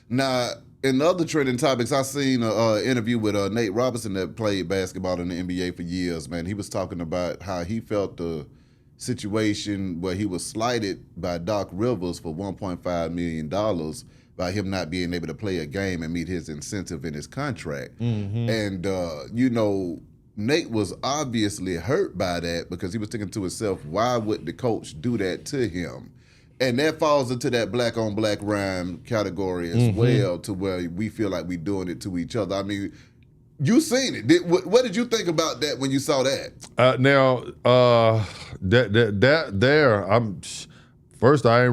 Now, in the other trending topics, I seen an interview with Nate Robinson that played basketball in the NBA for years. Man, he was talking about how he felt the situation where he was slighted by Doc Rivers for $1.5 million by him not being able to play a game and meet his incentive in his contract. And Nate was obviously hurt by that because he was thinking to himself, why would the coach do that to him? And that falls into that black on black crime category as well, to where we feel like we're doing it to each other. I mean, you seen it. What did you think about that when you saw that? First, I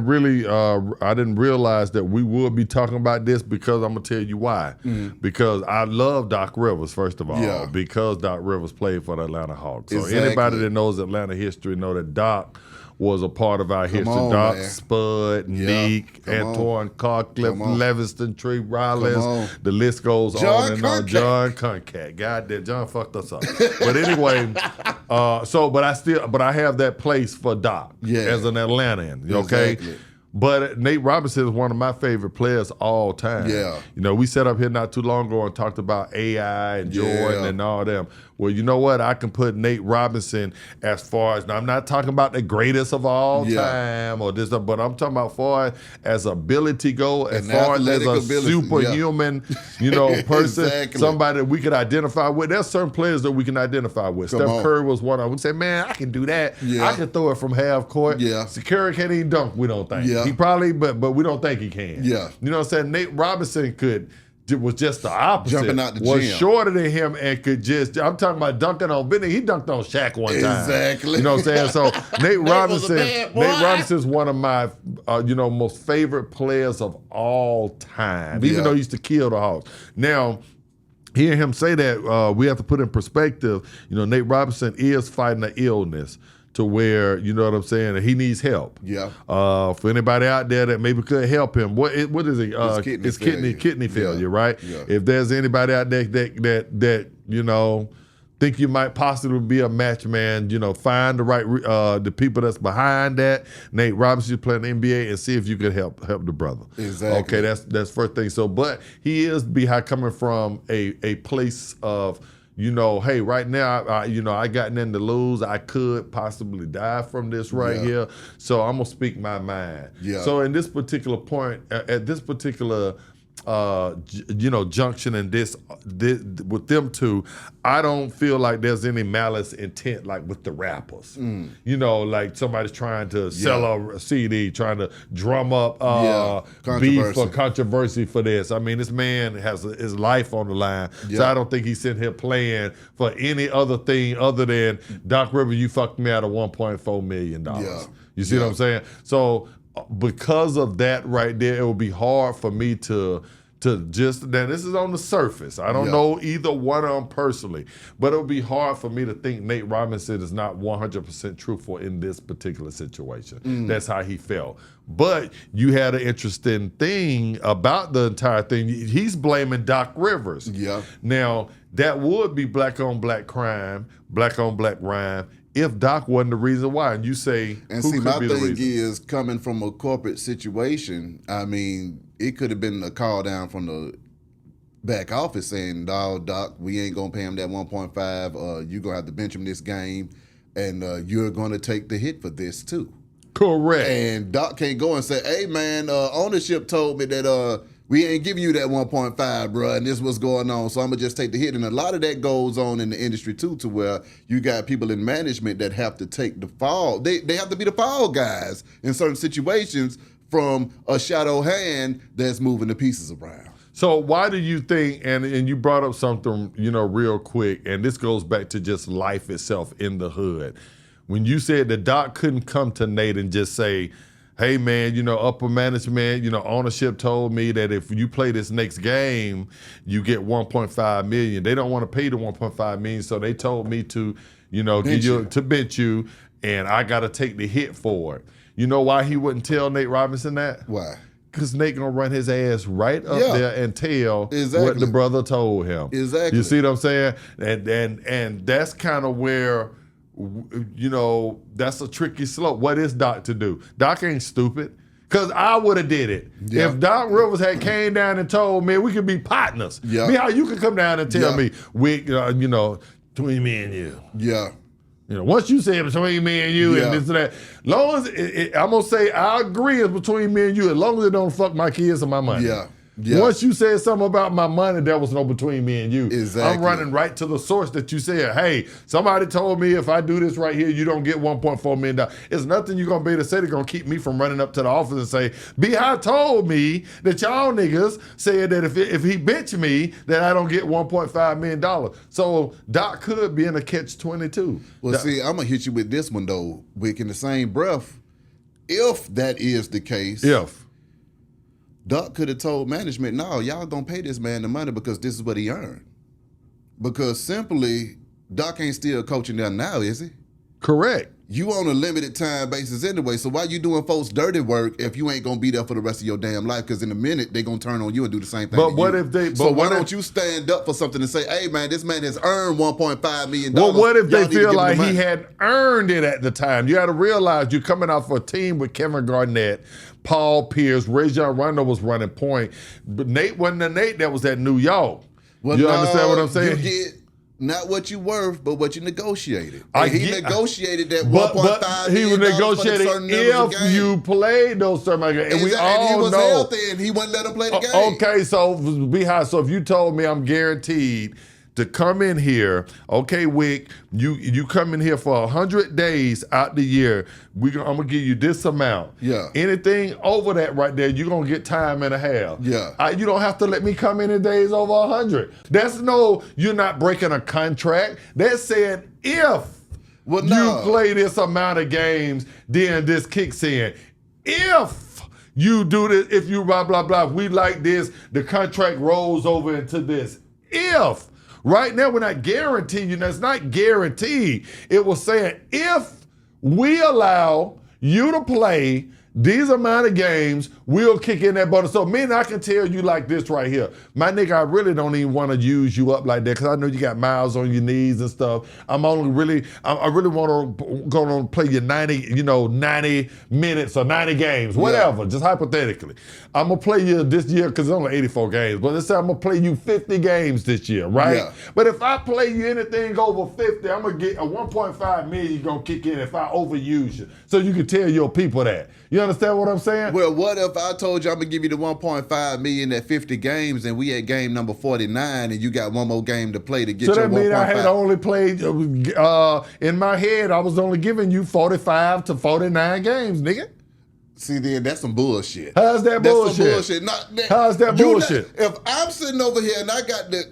didn't realize that we would be talking about this, because I'm gonna tell you why. Because I love Doc Rivers, first of all, because Doc Rivers played for the Atlanta Hawks. So anybody that knows Atlanta history know that Doc was a part of our history. Doc, man. Spud, Neek, Antoine Carcliffe, Leviston, Tree Riles. The list goes on and on. John Concat. God damn, John fucked us up. But anyway, but I have that place for Doc as an Atlantean. Okay. Exactly. But Nate Robinson is one of my favorite players all time. We sat up here not too long ago and talked about AI and Jordan and all them. Well, you know what? I can put Nate Robinson as far as, now I'm not talking about the greatest of all time or this, but I'm talking about far as ability go, as far as a superhuman, person, somebody that we could identify with. There's certain players that we can identify with. Steph Curry was one. I would say, man, I can do that. I can throw it from half court. Curry can't even dunk, we don't think. He probably, but we don't think he can. You know what I'm saying? Nate Robinson was just the opposite. Jumping out the was gym. Shorter than him and could just, I'm talking about dunking on Benny. He dunked on Shaq one time. Exactly. You know what I'm saying? So Nate Robinson's one of my most favorite players of all time, even though he used to kill the Hawks. Now, hearing him say that, we have to put in perspective, Nate Robinson is fighting an illness to where, you know what I'm saying, he needs help. For anybody out there that maybe could help him, what is it? It's kidney failure, right? If there's anybody out there that think you might possibly be a match, man, find the right the people that's behind that. Nate Robinson playing the NBA, and see if you could help the brother. Exactly. Okay, that's first thing. So, but he is coming from a place of, hey, right now, I got nothing to lose. I could possibly die from this here. So I'm going to speak my mind. So in this particular point, at this particular, junction and this with them two, I don't feel like there's any malice intent like with the rappers. Like somebody's trying to sell a CD, trying to drum up beef or controversy for this. I mean, this man has his life on the line, so I don't think he's sitting here playing for any other thing other than, Doc Rivers, you fucked me out of $1.4 million. You see what I'm saying? So because of that right there, it would be hard for me to just, now this is on the surface. I don't know either one of them personally, but it would be hard for me to think Nate Robinson is not 100% truthful in this particular situation. That's how he felt. But you had an interesting thing about the entire thing. He's blaming Doc Rivers. Now, that would be black on black crime, black on black rhyme, if Doc wasn't the reason why. And you say, and see, my thing is, coming from a corporate situation, I mean, it could have been a call down from the back office saying, "No, Doc, we ain't gonna pay him that 1.5. You're gonna have to bench him this game, and you're gonna take the hit for this too." Correct. And Doc can't go and say, "Hey man, ownership told me that we ain't giving you that 1.5, bro, and this is what's going on, so I'm gonna just take the hit." And a lot of that goes on in the industry too, to where you got people in management that have to take the fall. They have to be the fall guys in certain situations from a shadow hand that's moving the pieces around. So why do you think, and you brought up something, real quick, and this goes back to just life itself in the hood. When you said that Doc couldn't come to Nate and just say, "Hey man, upper management, ownership told me that if you play this next game, you get 1.5 million. They don't want to pay the 1.5 million, so they told me to, bench you, and I got to take the hit for it." You know why he wouldn't tell Nate Robinson that? Why? Because Nate gonna run his ass right up there and tell what the brother told him. Exactly. You see what I'm saying? And that's kind of where, that's a tricky slope. What is Doc to do? Doc ain't stupid. Because I would have did it. Yeah. If Doc Rivers had came down and told me, we could be partners. Yeah. Me, how you could come down and tell me, Wick, between me and you. Yeah. Once you say between me and you and this and that, long as I'm going to say I agree it's between me and you, as long as it don't fuck my kids or my money. Yeah. Yeah. Once you said something about my money, there was no between me and you. Exactly. I'm running right to the source that you said, hey, somebody told me if I do this right here, you don't get $1.4 million. It's nothing you're going to be able to say that's going to keep me from running up to the office and say, B.I. told me that y'all niggas said that if he bench me, that I don't get $1.5 million. So Doc could be in a catch-22. Well, see, I'm going to hit you with this one, though, Wick, in the same breath. If that is the case. Doc could have told management, no, y'all gonna pay this man the money because this is what he earned. Because simply, Doc ain't still coaching there now, is he? Correct. You on a limited time basis anyway, so why you doing folks dirty work if you ain't gonna be there for the rest of your damn life? Because in a minute, they gonna turn on you and do the same thing. But what if they... So why don't you stand up for something and say, hey man, this man has earned $1.5 million. Well, what if they feel like he had earned it at the time? You got to realize you're coming off a team with Kevin Garnett, Paul Pierce, Rajon Rondo was running point, but Nate wasn't the Nate that was at New York. Well, you understand what I'm saying? You get not what you worth, but what you negotiated. He negotiated that $1.5 million. He was negotiating if you played those certain games. And we all he was know. Healthy and he wouldn't let him play the game. Okay, so Beehive, so if you told me I'm guaranteed to come in here, okay, Wick, you come in here for 100 days out the year, I'm gonna give you this amount. Yeah. Anything over that right there, you're gonna get time and a half. Yeah. You don't have to let me come in in days over 100. You're not breaking a contract. They're saying if you play this amount of games, then this kicks in. If you do this, if you blah, blah, blah, we like this, the contract rolls over into this. If. Right now, we're not guaranteeing you. That's not guaranteed. It was saying if we allow you to play these amount of games, we'll kick in that bonus. So, man, I can tell you like this right here. My nigga, I really don't even want to use you up like that because I know you got miles on your knees and stuff. I really want to go on play you 90 minutes or 90 games, whatever, just hypothetically. I'm going to play you this year because it's only 84 games, but let's say I'm going to play you 50 games this year, right? Yeah. But if I play you anything over 50, I'm going to get a $1.5 million going to kick in if I overuse you. So you can tell your people that. You understand what I'm saying? Well, what if I told you I'm gonna give you the $1.5 million at 50 games, and we at game number 49, and you got one more game to play to get your 1.5? So that means I had only played. In my head, I was only giving you 45 to 49 games, nigga. See, then that's some bullshit. How's that bullshit? How's that bullshit? If I'm sitting over here and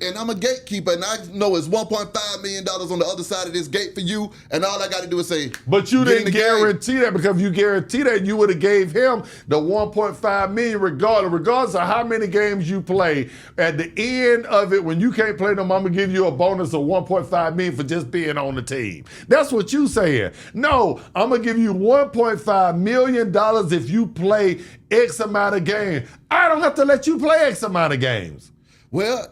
and I'm a gatekeeper and I know it's $1.5 million on the other side of this gate for you, and all I got to do is say, but you didn't guarantee that, because if you guarantee that, you would have gave him the $1.5 million regardless of how many games you play. At the end of it, when you can't play them, I'm gonna give you a bonus of $1.5 million for just being on the team. That's what you saying. No, I'm gonna give you $1.5 million if you play X amount of games. I don't have to let you play X amount of games. Well,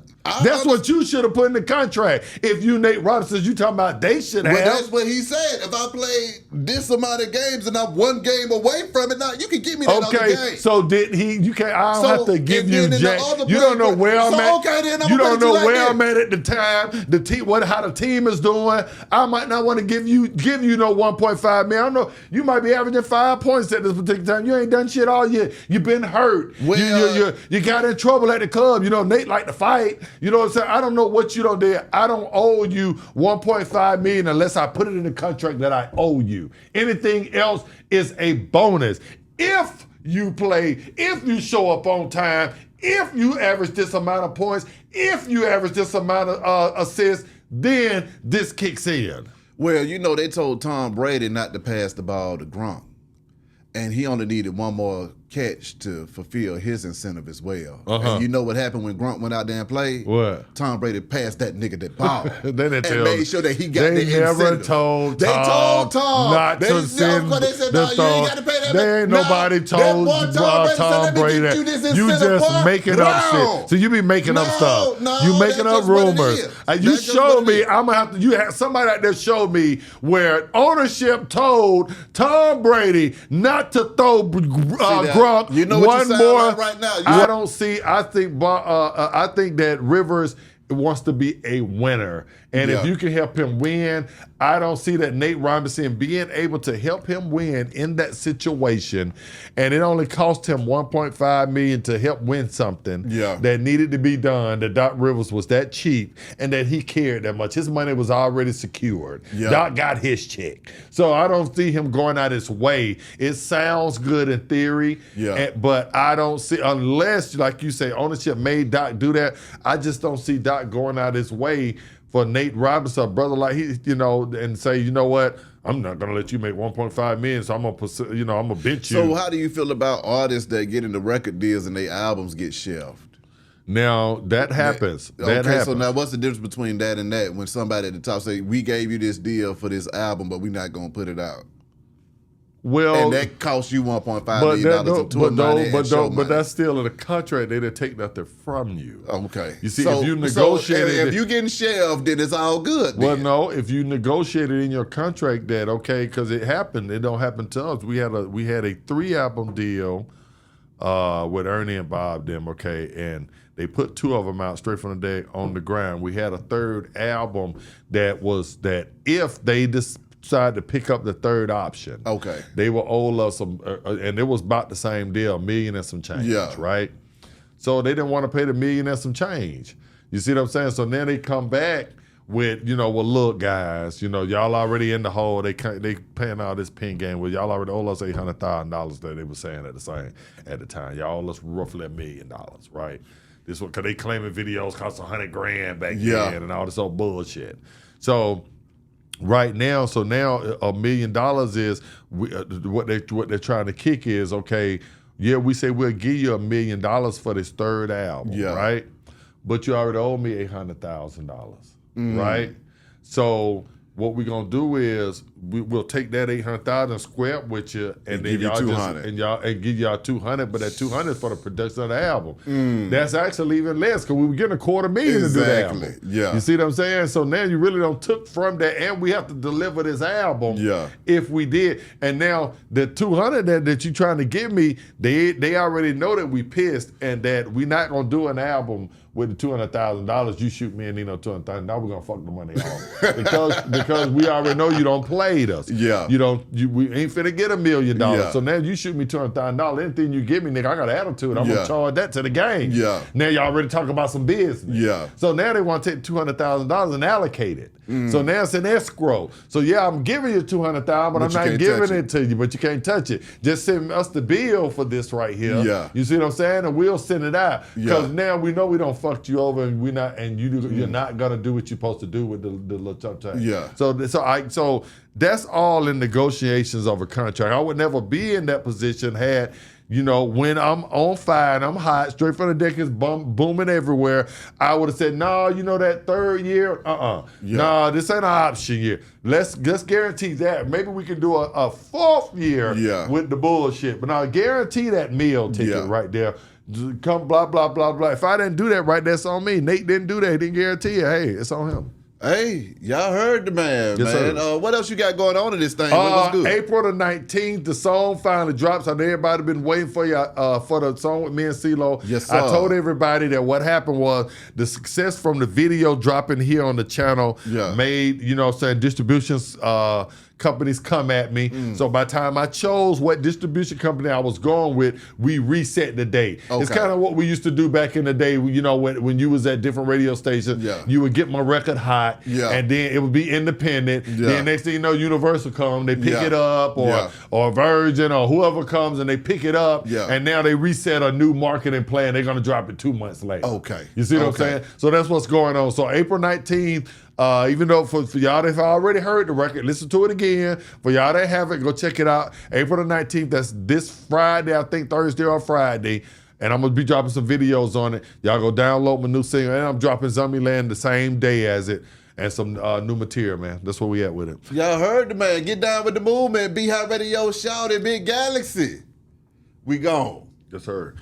that's what you should have put in the contract. If you, Nate Robinson, you talking about they should have. Well, that's what he said. If I play this amount of games and I'm one game away from it, now you can give me that other game. Okay, so did he? You can't. I don't have to give you jack. You don't know where I'm at. Okay, then you don't know where I'm at the time. The team, how the team is doing. I might not want to give you no 1.5 million. I don't know. You might be averaging 5 points at this particular time. You ain't done shit all year. You've been hurt. Well, you got in trouble at the club. You know, Nate like to fight. You know what I'm saying? I don't know what you don't do. I don't owe you $1.5 million unless I put it in the contract that I owe you. Anything else is a bonus. If you play, if you show up on time, if you average this amount of points, if you average this amount of assists, then this kicks in. Well, you know, they told Tom Brady not to pass the ball to Gronk, and he only needed one more catch to fulfill his incentive as well. And you know what happened when Grunt went out there and played? What? Tom Brady passed that nigga that ball. They didn't and made sure that he got the incentive. They never told Tom not to send they said, no, you ain't got to pay that There ain't nobody told Tom Brady that. You just making up shit. So you be making up stuff. You making up rumors. You showed me. I'm gonna have to. You have somebody out there showed me where ownership told Tom Brady not to throw Gronk you know what one more. Like right now. I don't see. I think that Rivers wants to be a winner. And if you can help him win, I don't see that Nate Robinson being able to help him win in that situation. And it only cost him $1.5 million to help win something that needed to be done. That Doc Rivers was that cheap and that he cared that much. His money was already secured. Doc got his check. So I don't see him going out his way. It sounds good in theory, but I don't see, unless, like you say, ownership made Doc do that, I just don't see Doc going out his way for Nate Robinson, a brother like he, and say, you know what, I'm not gonna let you make $1.5 million, so I'm gonna bench you. So how do you feel about artists that get into record deals and their albums get shelved? Now that happens. So now what's the difference between that and that? When somebody at the top say, we gave you this deal for this album, but we're not gonna put it out. Well, and that costs you $1.5 million of tour money and show money. But that's still in the contract. They didn't take nothing from you. Okay. You see, if you negotiated, if you're getting shelved, then it's all good. Well, no, if you negotiated in your contract that because it happened. It don't happen to us. We had a 3-album deal with Ernie and Bob them. And they put 2 of them out straight from the day on the ground. We had a 3rd album that if they decided to pick up the 3rd option, they will owe us some, and it was about the same deal, $1 million and some change, right? So they didn't want to pay the $1 million and some change. You see what I'm saying? So then they come back with, well, look, guys, y'all already in the hole. They paying all this pin game. Well, y'all already owe us $800,000 that they were saying at the time. Y'all owe us roughly $1 million, right? This one, because they claiming videos cost $100,000 back then and all this old bullshit. So right now, $1 million is what they're trying to kick is, we say we'll give you $1 million for this 3rd album, right? But you already owe me $800,000, right? So what we're gonna do is we'll take that $800,000, square up with you, and then y'all and give y'all $200,000, but that $200,000 is for the production of the album. That's actually even less because we were getting $250,000 to do the album. You see what I'm saying? So now you really don't took from that, and we have to deliver this album. If we did, and now the $200,000 that you trying to give me, they already know that we pissed and that we not gonna do an album with the $200,000. You shoot me and Nino $200,000. Now we're gonna fuck the money off because we already know you don't played us. We ain't finna get $1 million. So now you shoot me $200,000. Anything you give me, nigga, I got an attitude. I'm gonna charge that to the game. Now y'all already talking about some business. So now they want to take $200,000 and allocate it. So now it's an escrow. So I'm giving you $200,000, but I'm not giving it to you. But you can't touch it. Just send us the bill for this right here. You see what I'm saying? And we'll send it out because now we know we don't fucked you over, and we're not, and you're not gonna do what you're supposed to do with the little chump change. So that's all in negotiations of a contract. I would never be in that position had. When I'm on fire and I'm hot, straight from the deck is booming everywhere, I would have said, no, that 3rd year, no, this ain't an option year. Let's guarantee that. Maybe we can do a 4th year with the bullshit, but now guarantee that meal ticket right there. Come blah, blah, blah, blah. If I didn't do that right, that's on me. Nate didn't do that. He didn't guarantee it. Hey, it's on him. Hey, y'all heard the man, man. What else you got going on in this thing? What's good? April the 19th, the song finally drops. I know everybody been waiting for you for the song with me and CeeLo. Yes, sir. I told everybody that what happened was the success from the video dropping here on the channel made, distributions companies come at me. So by the time I chose what distribution company I was going with, we reset the date. It's kind of what we used to do back in the day, when you was at different radio stations. You would get my record hot, and then it would be independent. Then next thing you know, Universal come, they pick it up, or Virgin, or whoever comes and they pick it up, and now they reset a new marketing plan. They're gonna drop it 2 months later. You see what I'm saying? So that's what's going on. So April 19th, even though for y'all that have already heard the record, listen to it again. For y'all that haven't, go check it out. April the 19th, that's this Friday, I think Thursday or Friday. And I'm going to be dropping some videos on it. Y'all go download my new single. And I'm dropping Zombieland the same day as it. and some new material, man. That's where we at with it. Y'all heard the man. Get down with the movement. Be Hot Radio, shout it, Big Galaxy. We gone. Just heard.